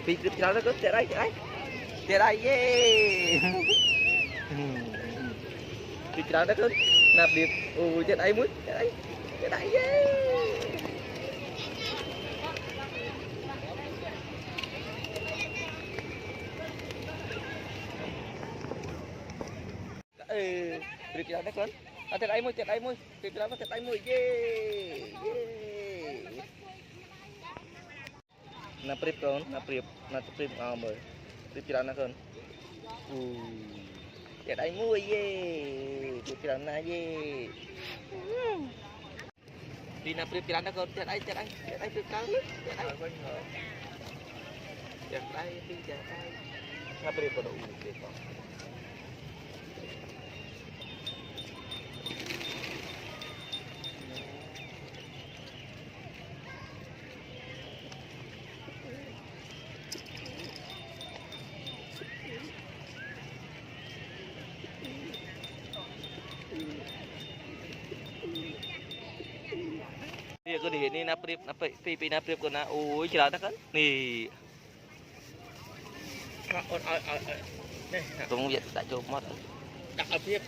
Phi được chào nó cứ chạy đây yeah Phi chào nó cứ nạp điệp ui chạy đây muốn chạy đây yeah Phi chào nó cứ chạy đây muốn Phi chào nó chạy đây muốn yeah na prip con na prip mời prip chào nó con chạy đây mua yeah prip chào nó yeah đi na prip chào nó con chạy đây prip chào chạy đây na prip có đủ để conนี่ก็ดีนี่นะปริบนะปีนะปริบก็นะโอ้ยฉลาดนักกันนี่ตรงนี้จะโจมมอดดักเอาเพียบ